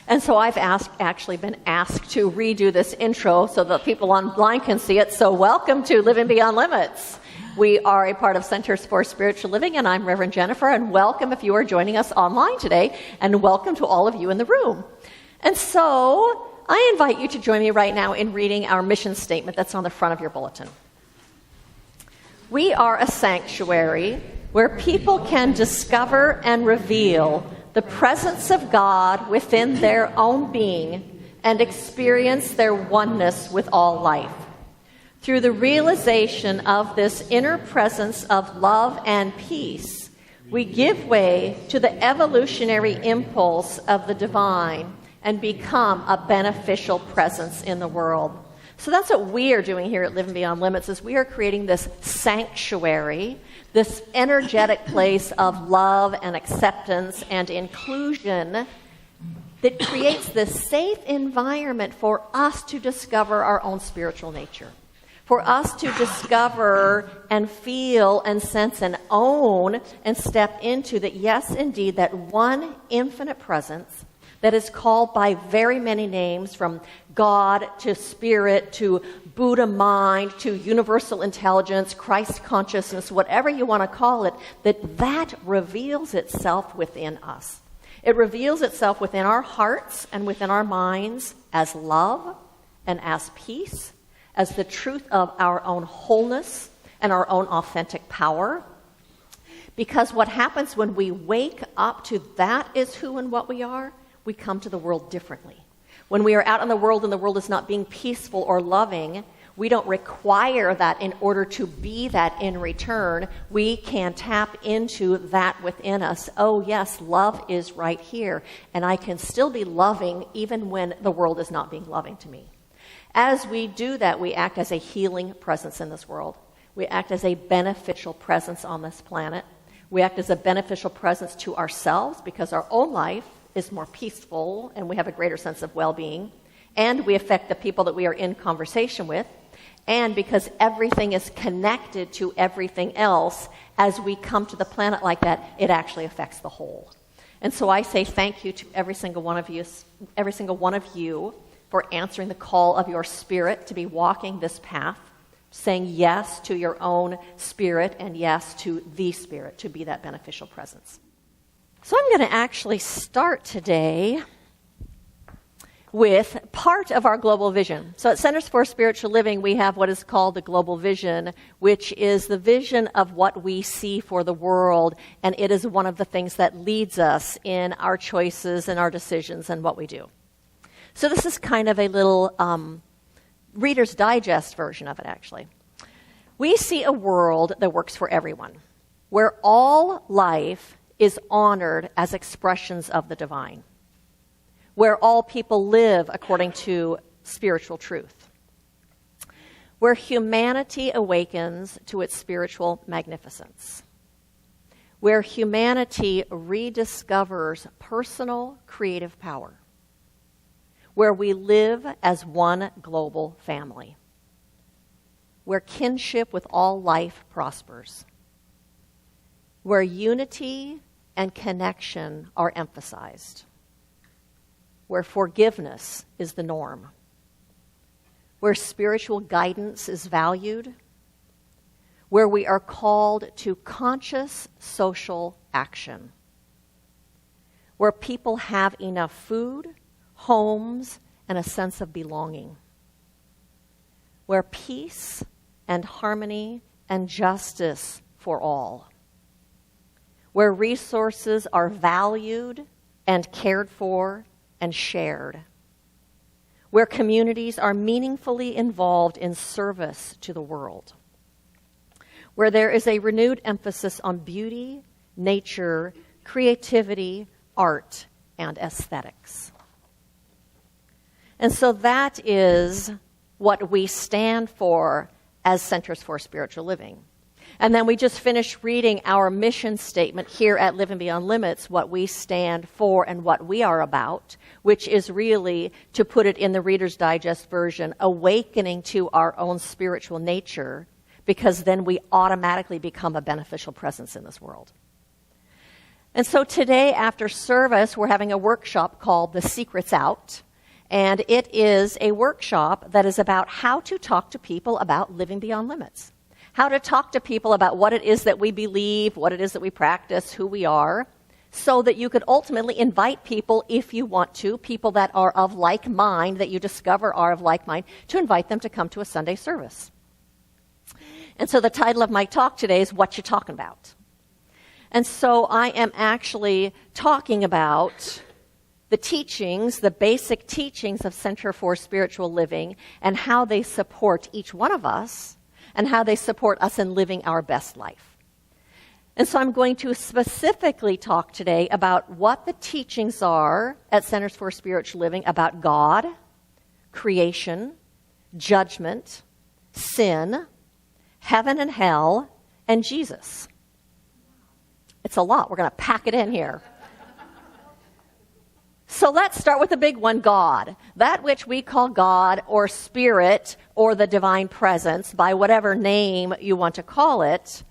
And so I've actually been asked to redo this intro so that people online can see it. So welcome to Living Beyond Limits. We are a part of Centers for Spiritual Living, and I'm Reverend Jennifer, and welcome if you are joining us online today, and welcome to all of you in the room. And so I invite you to join me right now in reading our mission statement that's on the front of your bulletin. We are a sanctuary where people can discover and reveal the presence of God within their own being and experience their oneness with all life. Through the realization of this inner presence of love and peace, we give way to the evolutionary impulse of the divine and become a beneficial presence in the world. So that's what we are doing here at Living Beyond Limits, is we are creating this sanctuary, this energetic place of love and acceptance and inclusion that creates this safe environment for us to discover our own spiritual nature, for us to discover and feel and sense and own and step into that, yes, indeed, that one infinite presence that is called by very many names, from God to Spirit to Buddha mind to universal intelligence, Christ consciousness, whatever you want to call it, that reveals itself within us. It reveals itself within our hearts and within our minds as love and as peace, as the truth of our own wholeness and our own authentic power. Because what happens when we wake up to that is who and what we are, we come to the world differently. When we are out in the world and the world is not being peaceful or loving, we don't require that in order to be that in return. We can tap into that within us. Oh yes, love is right here, and I can still be loving even when the world is not being loving to me. As we do that, we act as a healing presence in this world. We act as a beneficial presence on this planet. We act as a beneficial presence to ourselves because our own life is more peaceful and we have a greater sense of well-being, and we affect the people that we are in conversation with, and because everything is connected to everything else, as we come to the planet like that, it actually affects the whole. And so I say thank you to every single one of you for answering the call of your spirit to be walking this path, saying yes to your own spirit and yes to the Spirit to be that beneficial presence. So I'm going to actually start today with part of our global vision. So at Centers for Spiritual Living, we have what is called the global vision, which is the vision of what we see for the world, and it is one of the things that leads us in our choices and our decisions and what we do. So this is kind of a little Reader's Digest version of it, actually. We see a world that works for everyone, where all life is honored as expressions of the divine, where all people live according to spiritual truth, where humanity awakens to its spiritual magnificence, where humanity rediscovers personal creative power, where we live as one global family, where kinship with all life prospers, where unity and connection are emphasized, where forgiveness is the norm, where spiritual guidance is valued, where we are called to conscious social action, where people have enough food, homes, and a sense of belonging, where peace and harmony and justice for all, where resources are valued and cared for and shared, where communities are meaningfully involved in service to the world, where there is a renewed emphasis on beauty, nature, creativity, art, and aesthetics. And so that is what we stand for as Centers for Spiritual Living. And then we just finished reading our mission statement here at Living Beyond Limits, what we stand for and what we are about, which is really, to put it in the Reader's Digest version, awakening to our own spiritual nature, because then we automatically become a beneficial presence in this world. And so today after service, we're having a workshop called The Secret's Out. And it is a workshop that is about how to talk to people about living beyond limits. How to talk to people about what it is that we believe, what it is that we practice, who we are, so that you could ultimately invite people, if you want to, people that are of like mind, that you discover are of like mind, to invite them to come to a Sunday service. And so the title of my talk today is What You Talking About? And so I am actually talking about the teachings, the basic teachings of Center for Spiritual Living, and how they support each one of us, and how they support us in living our best life. And so I'm going to specifically talk today about what the teachings are at Centers for Spiritual Living about God, creation, judgment, sin, heaven and hell, and Jesus. It's a lot. We're going to pack it in here. So let's start with the big one, God. That which we call God or Spirit or the divine presence, by whatever name you want to call it.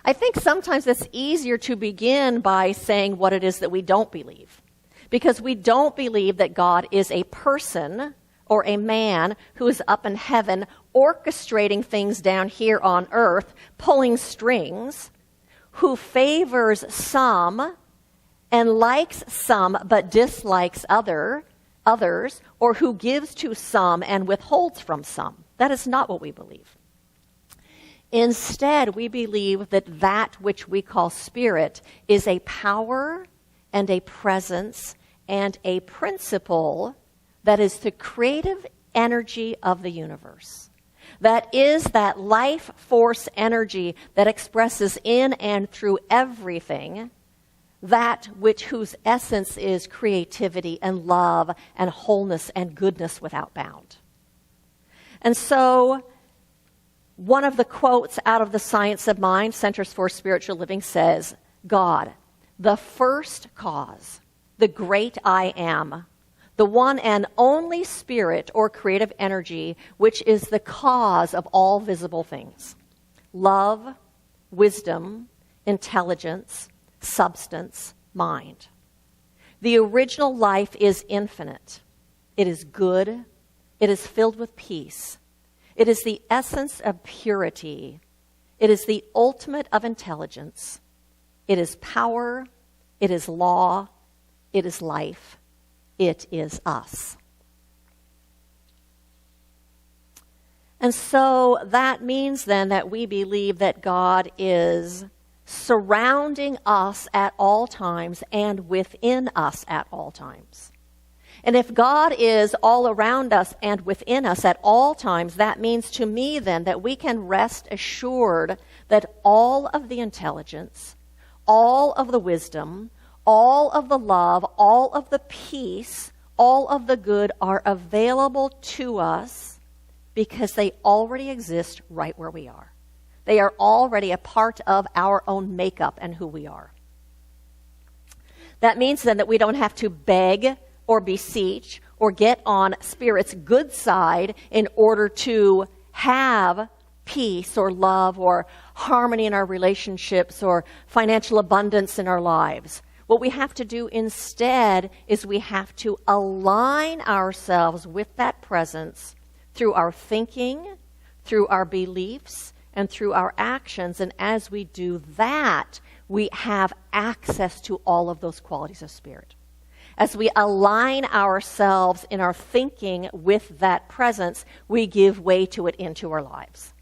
I think sometimes it's easier to begin by saying what it is that we don't believe. Because we don't believe that God is a person or a man who is up in heaven orchestrating things down here on earth, pulling strings, who favors some and likes some but dislikes others, or who gives to some and withholds from some. That is not what we believe. Instead, we believe that that which we call spirit is a power and a presence and a principle that is the creative energy of the universe. That is that life force energy that expresses in and through everything, that which whose essence is creativity and love and wholeness and goodness without bound. And so one of the quotes out of the Science of Mind, Centers for Spiritual Living, says, God, the first cause, the great I am, the one and only spirit or creative energy which is the cause of all visible things. Love, wisdom, intelligence, substance, mind. The original life is infinite. It is good. It is filled with peace. It is the essence of purity. It is the ultimate of intelligence. It is power. It is law. It is life. It is us. And so that means then that we believe that God is surrounding us at all times and within us at all times. And if God is all around us and within us at all times, that means to me then that we can rest assured that all of the intelligence, all of the wisdom, all of the love, all of the peace, all of the good are available to us because they already exist right where we are. They are already a part of our own makeup and who we are. That means then that we don't have to beg or beseech or get on Spirit's good side in order to have peace or love or harmony in our relationships or financial abundance in our lives. What we have to do instead is we have to align ourselves with that presence through our thinking, through our beliefs, and through our actions. And as we do that, we have access to all of those qualities of Spirit. As we align ourselves in our thinking with that presence, we give way to it into our lives.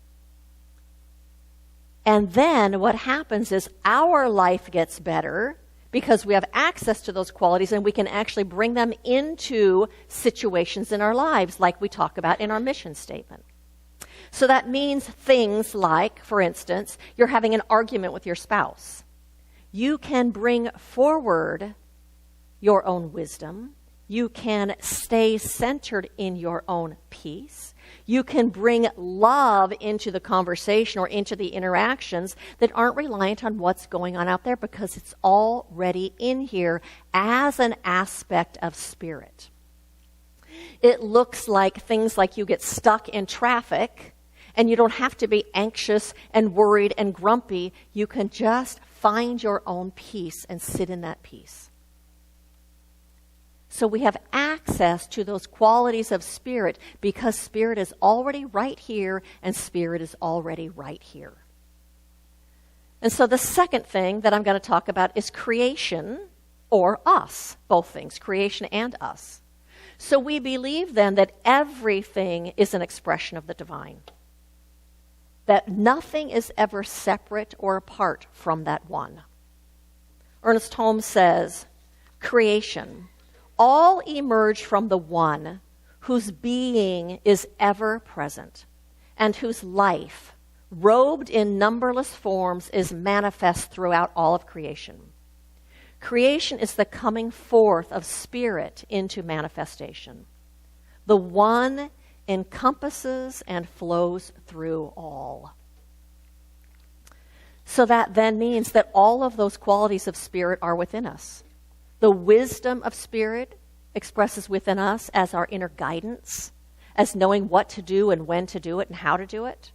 And then what happens is our life gets better because we have access to those qualities and we can actually bring them into situations in our lives like we talk about in our mission statement. So that means things like, for instance, you're having an argument with your spouse. You can bring forward your own wisdom. You can stay centered in your own peace. You can bring love into the conversation or into the interactions that aren't reliant on what's going on out there because it's already in here as an aspect of Spirit. It looks like things like you get stuck in traffic And you don't have to be anxious and worried and grumpy. You can just find your own peace and sit in that peace. So we have access to those qualities of Spirit because Spirit is already right here and Spirit is already right here. And so the second thing that I'm going to talk about is creation or us, both things, creation and us. So we believe then that everything is an expression of the divine, that nothing is ever separate or apart from that one. Ernest Holmes says, creation, all emerge from the one whose being is ever present and whose life, robed in numberless forms, is manifest throughout all of creation. Creation is the coming forth of Spirit into manifestation. The one encompasses and flows through all. So that then means that all of those qualities of Spirit are within us. The wisdom of Spirit expresses within us as our inner guidance, as knowing what to do and when to do it and how to do it.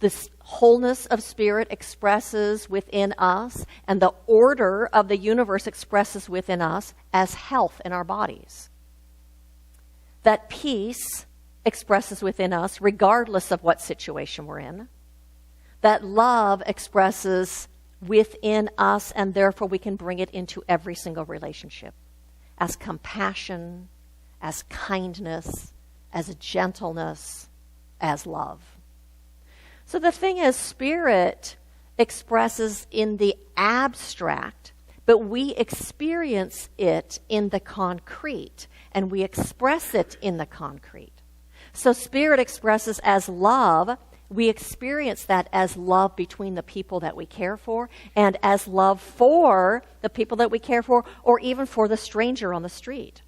This wholeness of Spirit expresses within us, and the order of the universe expresses within us as health in our bodies. That peace expresses within us regardless of what situation we're in. That love expresses within us, and therefore we can bring it into every single relationship as compassion, as kindness, as gentleness, as love. So the thing is, Spirit expresses in the abstract, but we experience it in the concrete, and we express it in the concrete. So Spirit expresses as love. We experience that as love between the people that we care for, and as love for the people that we care for, or even for the stranger on the street.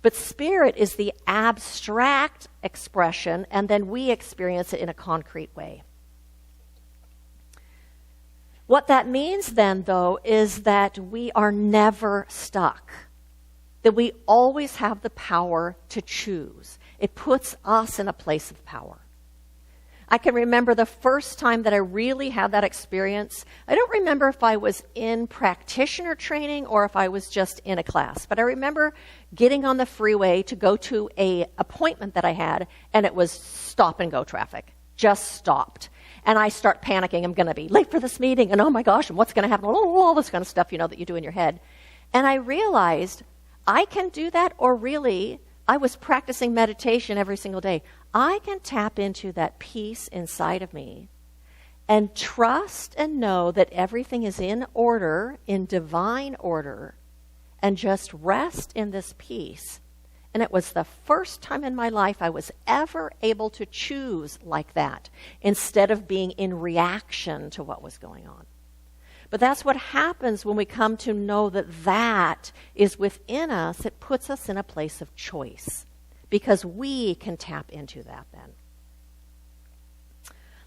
But Spirit is the abstract expression, and then we experience it in a concrete way. What that means then, though, is that we are never stuck, that we always have the power to choose. It puts us in a place of power. I can remember the first time that I really had that experience. I don't remember if I was in practitioner training or if I was just in a class, but I remember getting on the freeway to go to an appointment that I had, and it was stop and go traffic, just stopped. And I start panicking, I'm going to be late for this meeting, and oh my gosh, and what's going to happen, all this kind of stuff, that you do in your head. And I realized I can do that, or really, I was practicing meditation every single day. I can tap into that peace inside of me and trust and know that everything is in order, in divine order, and just rest in this peace. And it was the first time in my life I was ever able to choose like that instead of being in reaction to what was going on. But that's what happens when we come to know that that is within us. It puts us in a place of choice because we can tap into that then.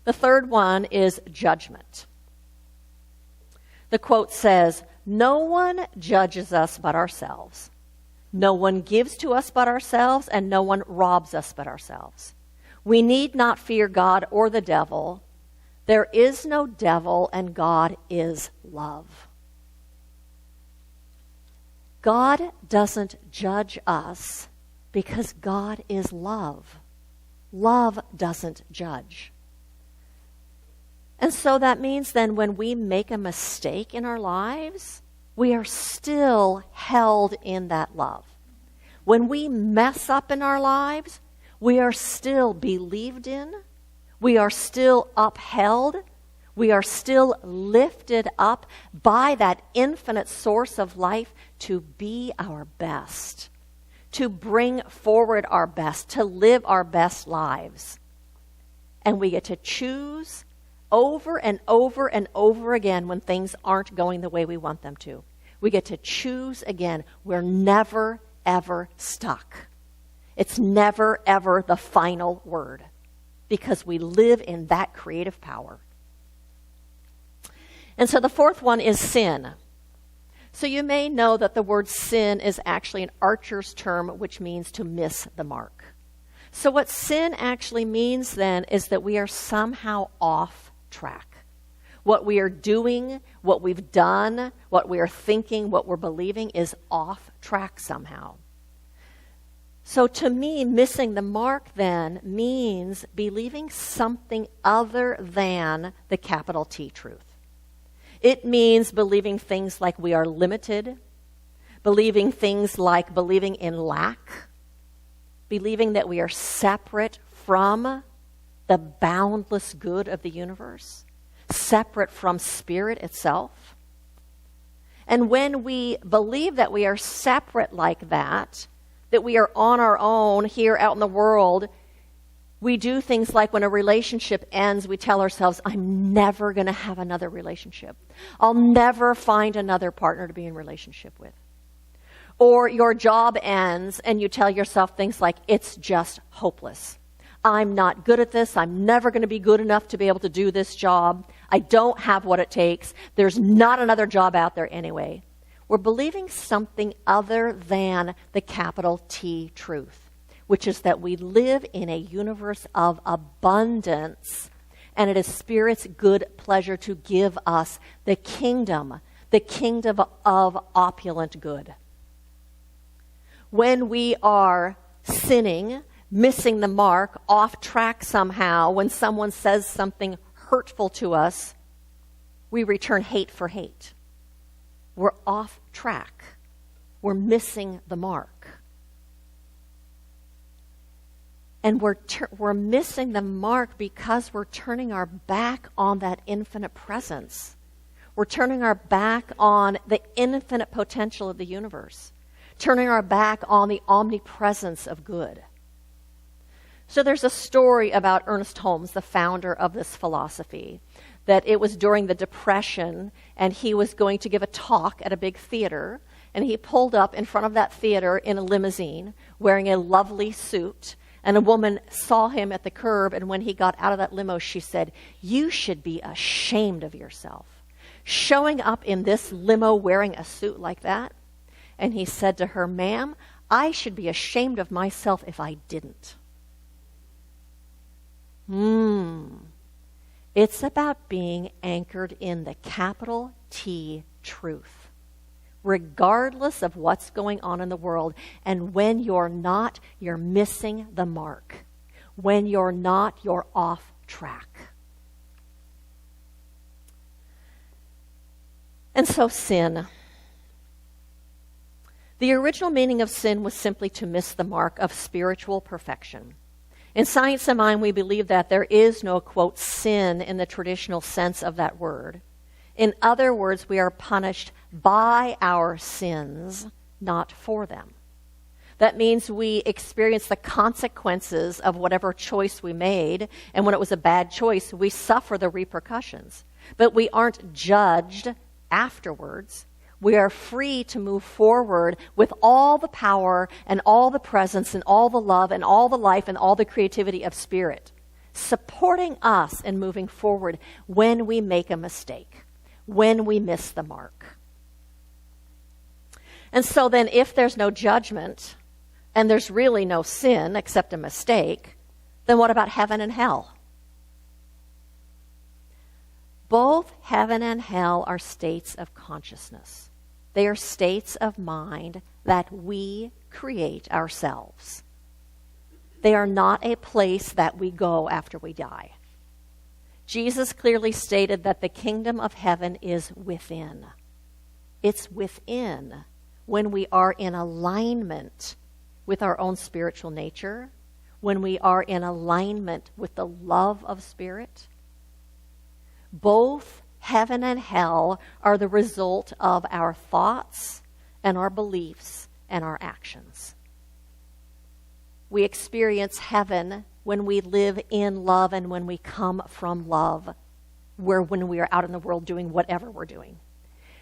The third one is judgment. The quote says, "No one judges us but ourselves. No one gives to us but ourselves, and no one robs us but ourselves. We need not fear God or the devil. There is no devil, and God is love." God doesn't judge us because God is love. Love doesn't judge. And so that means then when we make a mistake in our lives, we are still held in that love. When we mess up in our lives, we are still believed in, we are still upheld, we are still lifted up by that infinite source of life to be our best, to bring forward our best, to live our best lives. And we get to choose over and over and over again when things aren't going the way we want them to. We get to choose again. We're never, ever stuck. It's never, ever the final word because we live in that creative power. And so the fourth one is sin. So you may know that the word sin is actually an archer's term, which means to miss the mark. So what sin actually means then is that we are somehow off track. What we are doing, what we've done, what we are thinking, what we're believing is off track somehow. So to me, missing the mark then means believing something other than the capital T truth. It means believing things like we are limited, believing things like believing in lack, believing that we are separate from the boundless good of the universe, separate from spirit itself. And when we believe that we are separate like that we are on our own here out in the world, we do things like when a relationship ends, we tell ourselves, I'm never going to have another relationship. I'll never find another partner to be in relationship with. Or your job ends and you tell yourself things like, it's just hopeless. I'm not good at this. I'm never going to be good enough to be able to do this job. I don't have what it takes. There's not another job out there anyway. We're believing something other than the capital T truth, which is that we live in a universe of abundance, and it is Spirit's good pleasure to give us the kingdom of opulent good. When we are sinning, missing the mark, off track somehow, when someone says something hurtful to us, we return hate for hate. We're off track. We're missing the mark. And we're missing the mark because we're turning our back on that infinite presence. We're turning our back on the infinite potential of the universe. Turning our back on the omnipresence of good. So there's a story about Ernest Holmes, the founder of this philosophy, that it was during the Depression, and he was going to give a talk at a big theater, and he pulled up in front of that theater in a limousine, wearing a lovely suit, and a woman saw him at the curb, and when he got out of that limo, she said, "You should be ashamed of yourself, showing up in this limo wearing a suit like that." And he said to her, "Ma'am, I should be ashamed of myself if I didn't." It's about being anchored in the capital T truth, regardless of what's going on in the world. And when you're not, you're missing the mark. When you're not, you're off track. And so sin. The original meaning of sin was simply to miss the mark of spiritual perfection. In Science of Mind, we believe that there is no, quote, sin in the traditional sense of that word. In other words, we are punished by our sins, not for them. That means we experience the consequences of whatever choice we made, and when it was a bad choice, we suffer the repercussions. But we aren't judged afterwards. We are free to move forward with all the power and all the presence and all the love and all the life and all the creativity of Spirit, supporting us in moving forward when we make a mistake, when we miss the mark. And so then if there's no judgment and there's really no sin except a mistake, then what about heaven and hell? Both heaven and hell are states of consciousness. They are states of mind that we create ourselves. They are not a place that we go after we die. Jesus clearly stated that the kingdom of heaven is within. It's within when we are in alignment with our own spiritual nature, when we are in alignment with the love of Spirit. Both heaven and hell are the result of our thoughts and our beliefs and our actions. We experience heaven when we live in love and when we come from love, when we are out in the world doing whatever we're doing.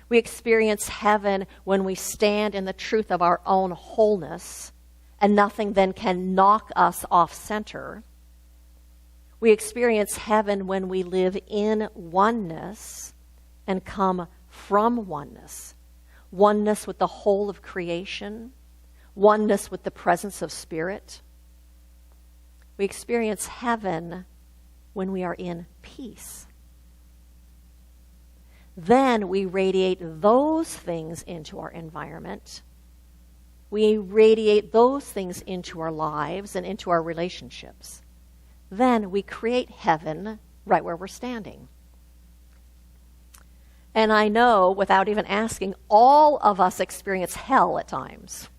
We experience heaven when we stand in the truth of our own wholeness, and nothing then can knock us off center. We experience heaven when we live in oneness and come from oneness. Oneness with the whole of creation. Oneness with the presence of Spirit. We experience heaven when we are in peace. Then we radiate those things into our environment. We radiate those things into our lives and into our relationships. Then we create heaven right where we're standing. And I know, without even asking, all of us experience hell at times.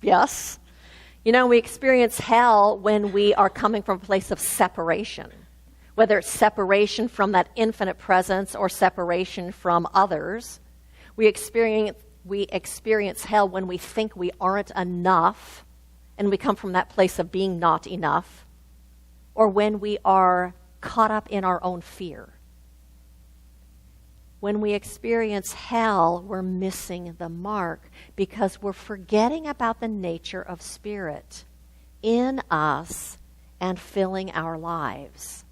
Yes? You know, we experience hell when we are coming from a place of separation, whether it's separation from that infinite presence or separation from others. We experience hell when we think we aren't enough, and we come from that place of being not enough, or when we are caught up in our own fear. When we experience hell, we're missing the mark because we're forgetting about the nature of spirit in us and filling our lives.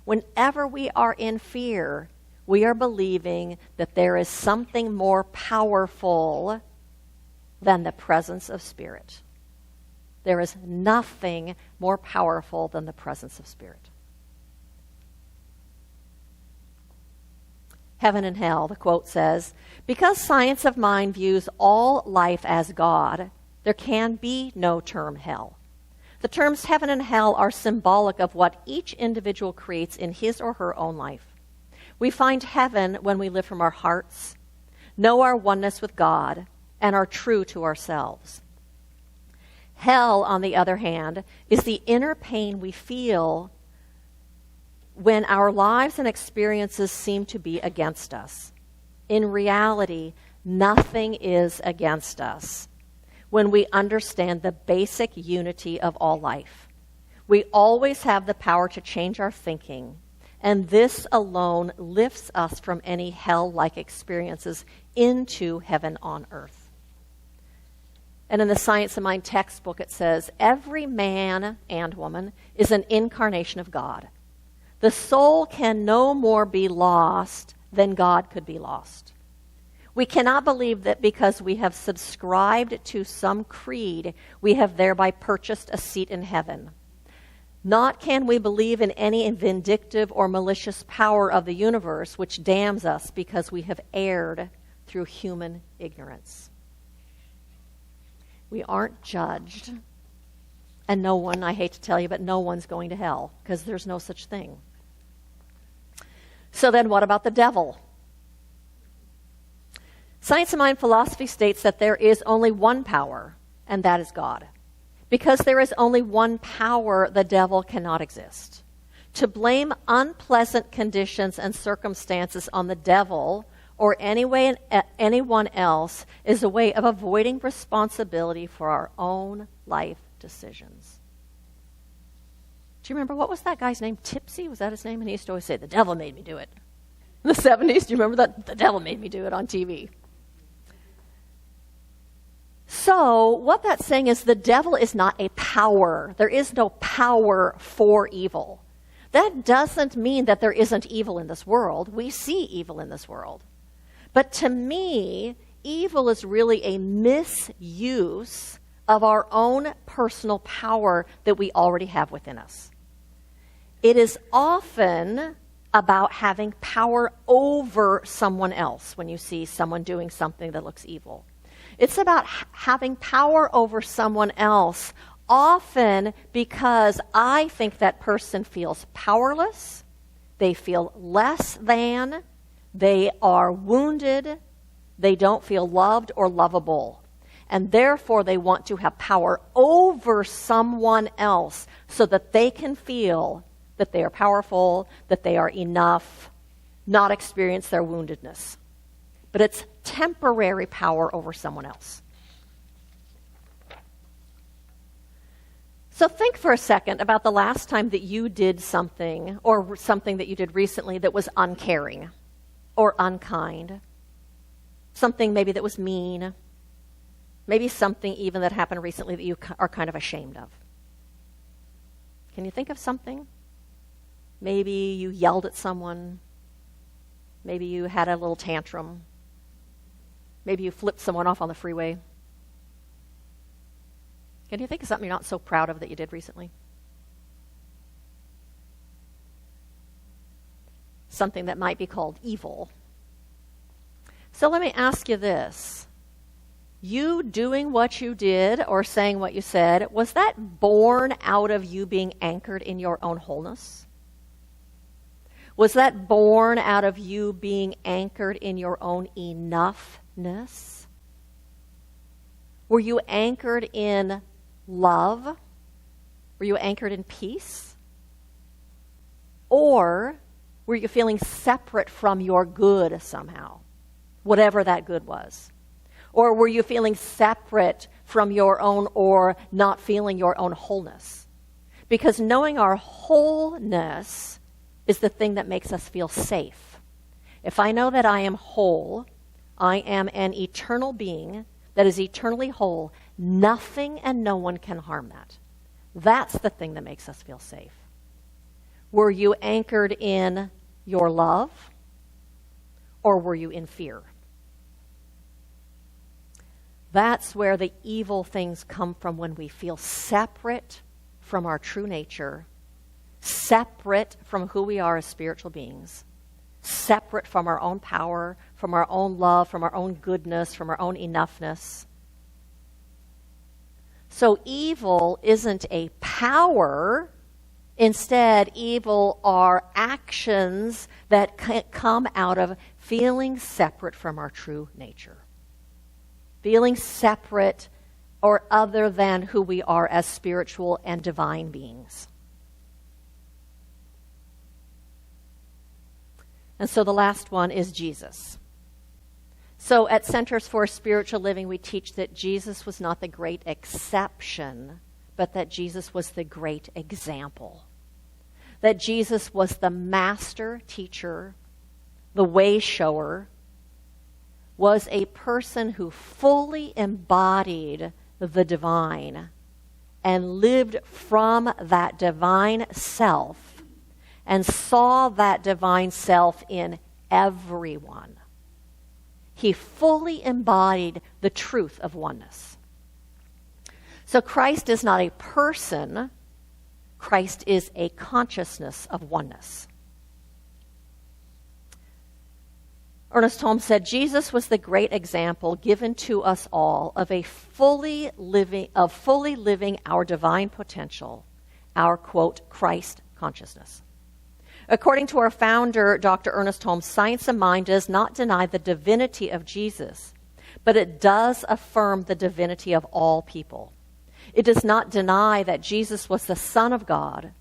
Whenever we are in fear, we are believing that there is something more powerful than the presence of spirit. There is nothing more powerful than the presence of spirit. Heaven and hell, the quote says, because science of mind views all life as God, there can be no term hell. The terms heaven and hell are symbolic of what each individual creates in his or her own life. We find heaven when we live from our hearts, know our oneness with God, and are true to ourselves. Hell, on the other hand, is the inner pain we feel when our lives and experiences seem to be against us. In reality, nothing is against us when we understand the basic unity of all life. We always have the power to change our thinking, and this alone lifts us from any hell-like experiences into heaven on earth. And in the Science of Mind textbook, it says, every man and woman is an incarnation of God. The soul can no more be lost than God could be lost. We cannot believe that because we have subscribed to some creed, we have thereby purchased a seat in heaven. Not can we believe in any vindictive or malicious power of the universe which damns us because we have erred through human ignorance. We aren't judged. And no one, I hate to tell you, but no one's going to hell because there's no such thing. So then what about the devil? Science of Mind philosophy states that there is only one power, and that is God. Because there is only one power, the devil cannot exist. To blame unpleasant conditions and circumstances on the devil or anyone else is a way of avoiding responsibility for our own life decisions. Do you remember, what was that guy's name? Tipsy? Was that his name? And he used to always say, the devil made me do it. In the 70s, do you remember that? The devil made me do it on TV. So what that's saying is the devil is not a power. There is no power for evil. That doesn't mean that there isn't evil in this world. We see evil in this world. But to me, evil is really a misuse of our own personal power that we already have within us. It is often about having power over someone else when you see someone doing something that looks evil. It's about having power over someone else, often because I think that person feels powerless, they feel less than, they are wounded, they don't feel loved or lovable. And therefore they want to have power over someone else so that they can feel that they are powerful, that they are enough, not experience their woundedness. But it's temporary power over someone else. So think for a second about the last time that you did something, or something that you did recently that was uncaring or unkind. Something maybe that was mean. Maybe something even that happened recently that you are kind of ashamed of. Can you think of something? Maybe you yelled at someone. Maybe you had a little tantrum. Maybe you flipped someone off on the freeway. Can you think of something you're not so proud of that you did recently? something that might be called evil. So let me ask you this. You doing what you did or saying what you said, was that born out of you being anchored in your own wholeness? Was that born out of you being anchored in your own enoughness? Were you anchored in love? Were you anchored in peace? Or were you feeling separate from your good somehow, whatever that good was? Or were you feeling separate from your own or not feeling your own wholeness? Because knowing our wholeness is the thing that makes us feel safe. If I know that I am whole, I am an eternal being that is eternally whole, nothing and no one can harm that. That's the thing that makes us feel safe. Were you anchored in your love, or were you in fear? That's where the evil things come from, when we feel separate from our true nature, separate from who we are as spiritual beings, separate from our own power, from our own love, from our own goodness, from our own enoughness. So evil isn't a power. Instead, evil are actions that come out of feeling separate from our true nature. Feeling separate or other than who we are as spiritual and divine beings. And so the last one is Jesus. So at Centers for Spiritual Living, we teach that Jesus was not the great exception, but that Jesus was the great example. That Jesus was the master teacher, the way shower, was a person who fully embodied the divine and lived from that divine self and saw that divine self in everyone. He fully embodied the truth of oneness. So Christ is not a person. Christ is a consciousness of oneness. Ernest Holmes said, Jesus was the great example given to us all of fully living our divine potential, our, quote, Christ consciousness. According to our founder, Dr. Ernest Holmes, science of mind does not deny the divinity of Jesus, but it does affirm the divinity of all people. It does not deny that Jesus was the Son of God,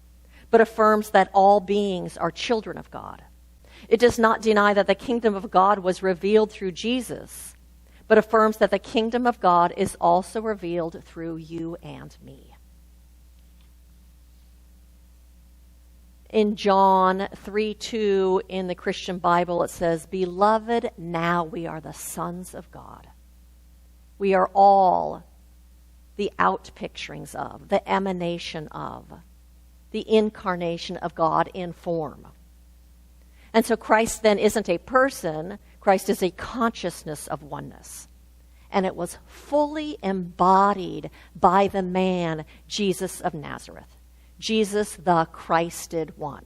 but affirms that all beings are children of God. It does not deny that the kingdom of God was revealed through Jesus, but affirms that the kingdom of God is also revealed through you and me. In John 3:2 in the Christian Bible, it says, "Beloved, now we are the sons of God." We are all the outpicturings of, the emanation of, the incarnation of God in form. And so Christ then isn't a person, Christ is a consciousness of oneness. And it was fully embodied by the man, Jesus of Nazareth. Jesus, the Christed one.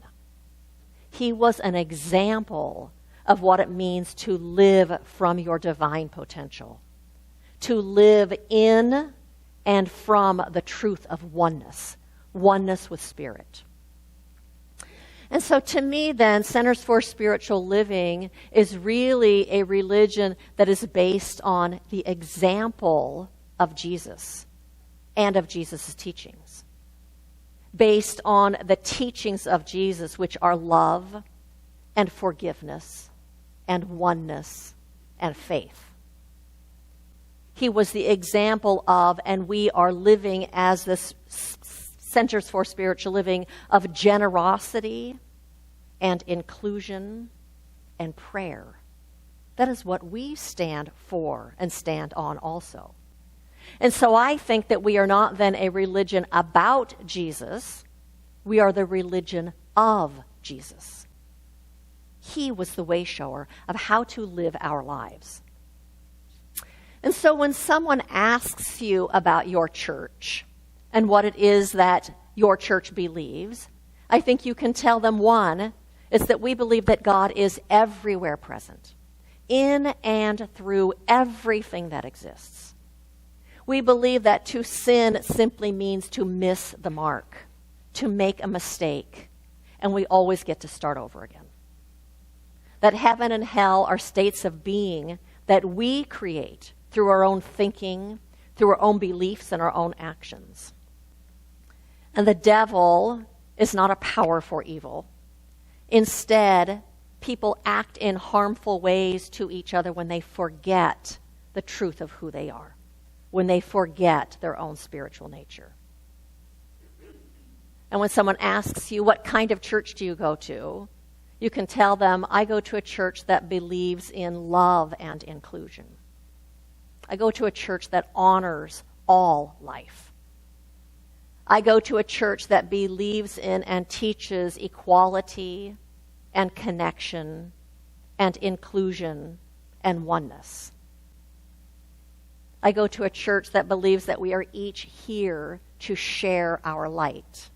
He was an example of what it means to live from your divine potential. To live in and from the truth of oneness. Oneness with Spirit. And so to me then, Centers for Spiritual Living is really a religion that is based on the example of Jesus and of Jesus' teachings. Based on the teachings of Jesus, which are love and forgiveness and oneness and faith. He was the example of, and we are living as this Centers for Spiritual Living, of generosity and inclusion and prayer. That is what we stand for and stand on also. And so I think that we are not then a religion about Jesus. We are the religion of Jesus. He was the way shower of how to live our lives. And so when someone asks you about your church and what it is that your church believes, I think you can tell them, one, is that we believe that God is everywhere present, in and through everything that exists. We believe that to sin simply means to miss the mark, to make a mistake, and we always get to start over again. That heaven and hell are states of being that we create through our own thinking, through our own beliefs and our own actions. And the devil is not a power for evil. Instead, people act in harmful ways to each other when they forget the truth of who they are, when they forget their own spiritual nature. And when someone asks you, what kind of church do you go to? You can tell them, I go to a church that believes in love and inclusion. I go to a church that honors all life. I go to a church that believes in and teaches equality and connection and inclusion and oneness. I go to a church that believes that we are each here to share our light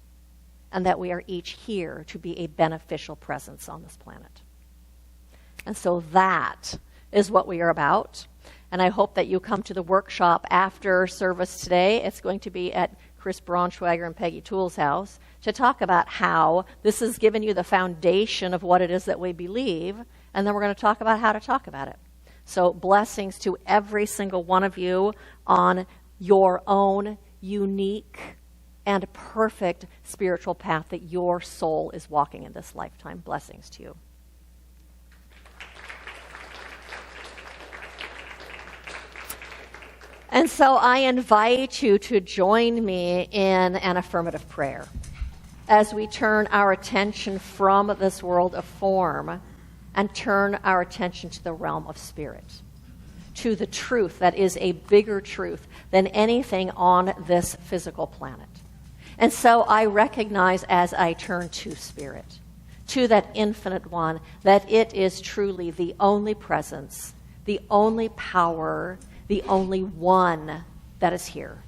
and that we are each here to be a beneficial presence on this planet. And so that is what we are about. And I hope that you come to the workshop after service today. It's going to be at Chris Braunschweiger and Peggy Toole's house to talk about how this has given you the foundation of what it is that we believe, and then we're going to talk about how to talk about it. So blessings to every single one of you on your own unique and perfect spiritual path that your soul is walking in this lifetime. Blessings to you. And so I invite you to join me in an affirmative prayer as we turn our attention from this world of form and turn our attention to the realm of spirit, to the truth that is a bigger truth than anything on this physical planet. And so I recognize as I turn to spirit, to that infinite one, that it is truly the only presence, the only power, the only one that is here.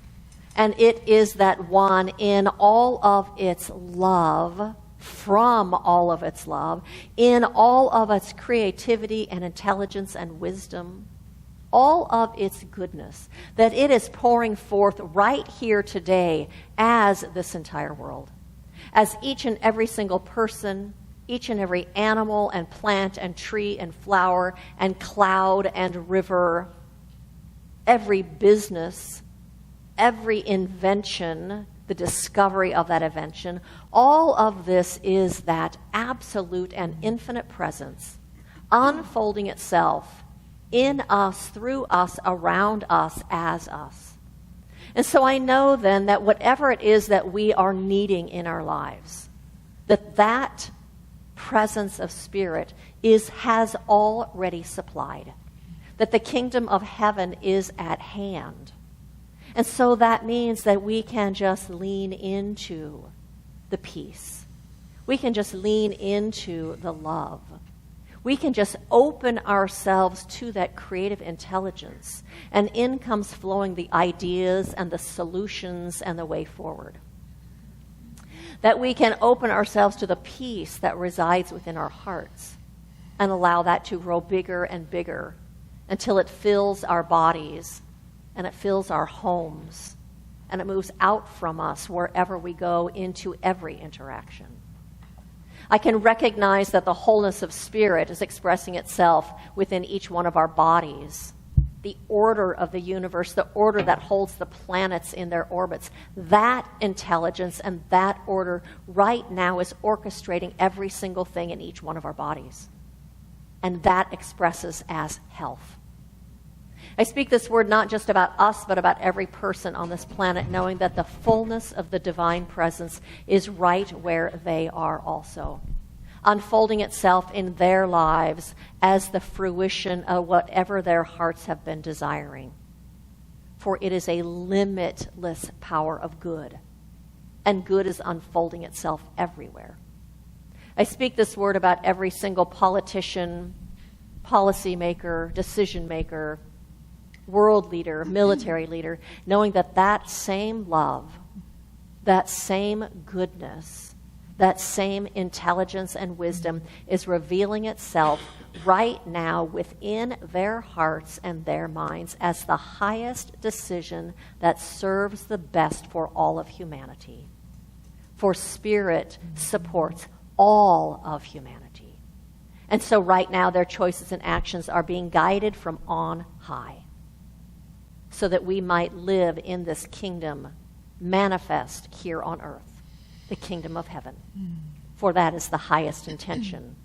And it is that one in all of its love, from all of its love, in all of its creativity and intelligence and wisdom, all of its goodness, that it is pouring forth right here today as this entire world. As each and every single person, each and every animal and plant and tree and flower and cloud and river, every business, every invention, the discovery of that invention, all of this is that absolute and infinite presence unfolding itself in us, through us, around us, as us. And so I know then that whatever it is that we are needing in our lives, that presence of spirit has already supplied. That the kingdom of heaven is at hand. And so that means that we can just lean into the peace. We can just lean into the love. We can just open ourselves to that creative intelligence, and in comes flowing the ideas and the solutions and the way forward. That we can open ourselves to the peace that resides within our hearts and allow that to grow bigger and bigger until it fills our bodies and it fills our homes and it moves out from us wherever we go into every interaction. I can recognize that the wholeness of spirit is expressing itself within each one of our bodies. The order of the universe, the order that holds the planets in their orbits, that intelligence and that order right now is orchestrating every single thing in each one of our bodies. And that expresses as health. I speak this word not just about us, but about every person on this planet, knowing that the fullness of the divine presence is right where they are also, unfolding itself in their lives as the fruition of whatever their hearts have been desiring. For it is a limitless power of good, and good is unfolding itself everywhere. I speak this word about every single politician, policymaker, decision maker, world leader, military leader, knowing that that same love, that same goodness that same intelligence and wisdom is revealing itself right now within their hearts and their minds as the highest decision that serves the best for all of humanity. For Spirit supports all of humanity. And so right now their choices and actions are being guided from on high so that we might live in this kingdom manifest here on earth, the kingdom of heaven. For that is the highest intention.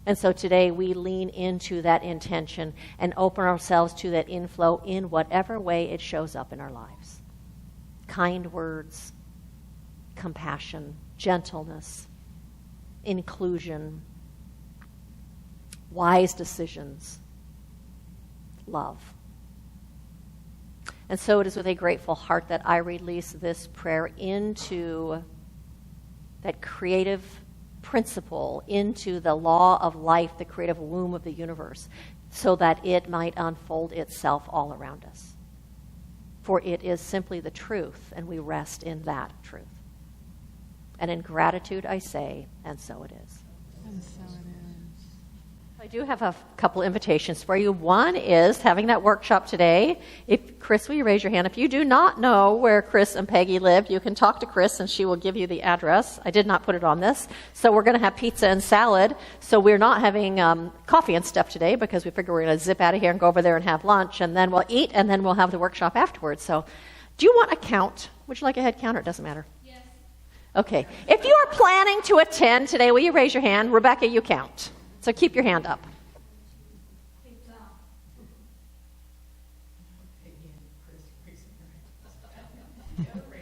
And so today we lean into that intention and open ourselves to that inflow in whatever way it shows up in our lives. Kind words, compassion, gentleness, inclusion, wise decisions, love. And so it is with a grateful heart that I release this prayer into that creative principle, into the law of life, the creative womb of the universe, so that it might unfold itself all around us. For it is simply the truth, and we rest in that truth. And in gratitude I say, and so it is. And so it is. I do have a couple invitations for you. One is having that workshop today. Chris, will you raise your hand? If you do not know where Chris and Peggy live, you can talk to Chris and she will give you the address. I did not put it on this. So we're going to have pizza and salad. So we're not having coffee and stuff today because we figure we're going to zip out of here and go over there and have lunch. And then we'll eat and then we'll have the workshop afterwards. So do you want a count? Would you like a head count or it doesn't matter? Yes. Okay. If you are planning to attend today, will you raise your hand? Rebecca, you count. So keep your hand up.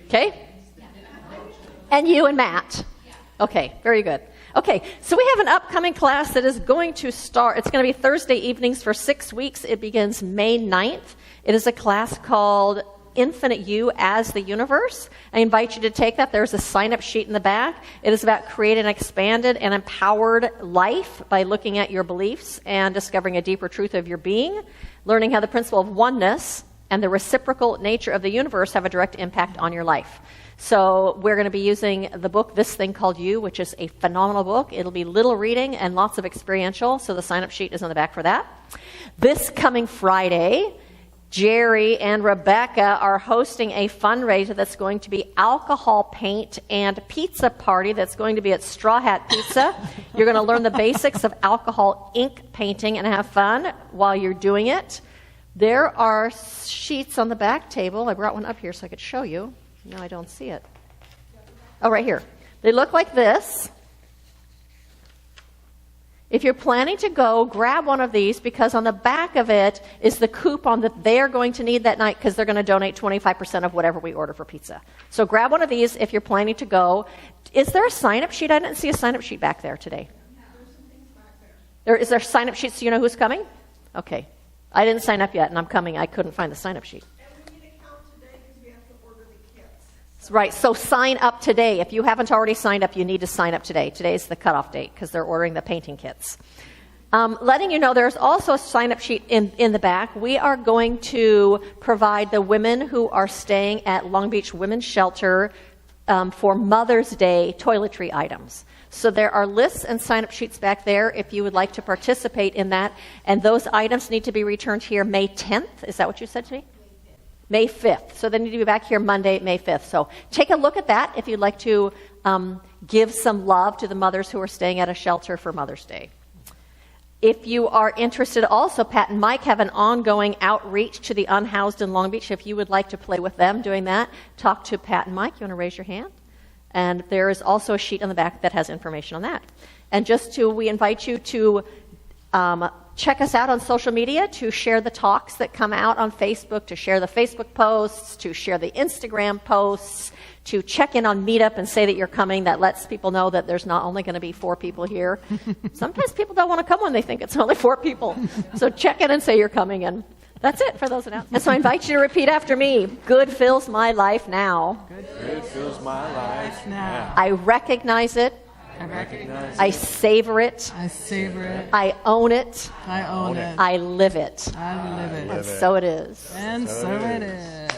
Okay? And you and Matt. Okay, very good. Okay, so we have an upcoming class that is going to start. It's going to be Thursday evenings for 6 weeks. It begins May 9th. It is a class called Infinite You as the Universe. I invite you to take that. There's a sign-up sheet in the back. It is about creating an expanded and empowered life by looking at your beliefs and discovering a deeper truth of your being, learning how the principle of oneness and the reciprocal nature of the universe have a direct impact on your life. So we're going to be using the book, This Thing Called You, which is a phenomenal book. It'll be little reading and lots of experiential, so the sign-up sheet is on the back for that. This coming Friday, Jerry and Rebecca are hosting a fundraiser that's going to be alcohol paint and pizza party that's going to be at Straw Hat Pizza. You're going to learn the basics of alcohol ink painting and have fun while you're doing it. There are sheets on the back table. I brought one up here so I could show you. No, I don't see it. Oh, right here. They look like this. If you're planning to go, grab one of these because on the back of it is the coupon that they're going to need that night because they're going to donate 25% of whatever we order for pizza. So grab one of these if you're planning to go. Is there a sign-up sheet? I didn't see a sign-up sheet back there today. There's some things back there. Is there a sign-up sheet so you know who's coming? Okay. I didn't sign up yet, and I'm coming. I couldn't find the sign-up sheet. And we need to count today because we have to order the kits. Right, so sign up today. If you haven't already signed up, you need to sign up today. Today's the cutoff date because they're ordering the painting kits. Letting you know there's also a sign-up sheet in the back. We are going to provide the women who are staying at Long Beach Women's Shelter for Mother's Day toiletry items. So there are lists and sign-up sheets back there if you would like to participate in that. And those items need to be returned here May 10th. Is that what you said to me? May 5th. So they need to be back here Monday, May 5th. So take a look at that if you'd like to give some love to the mothers who are staying at a shelter for Mother's Day. If you are interested also, Pat and Mike have an ongoing outreach to the unhoused in Long Beach. If you would like to play with them doing that, talk to Pat and Mike. You want to raise your hand? And there is also a sheet on the back that has information on that. And we invite you to check us out on social media, to share the talks that come out on Facebook, to share the Facebook posts, to share the Instagram posts, to check in on Meetup and say that you're coming. That lets people know that there's not only going to be 4 people here. Sometimes people don't want to come when they think it's only 4 people. So check in and say you're coming, and that's it for those announcements. And so I invite you to repeat after me. Good fills my life now. Good fills my life now. I recognize it. I recognize I savor it. I savor it. I own it. I own it. I live it. I live it. And so it is. And so it is.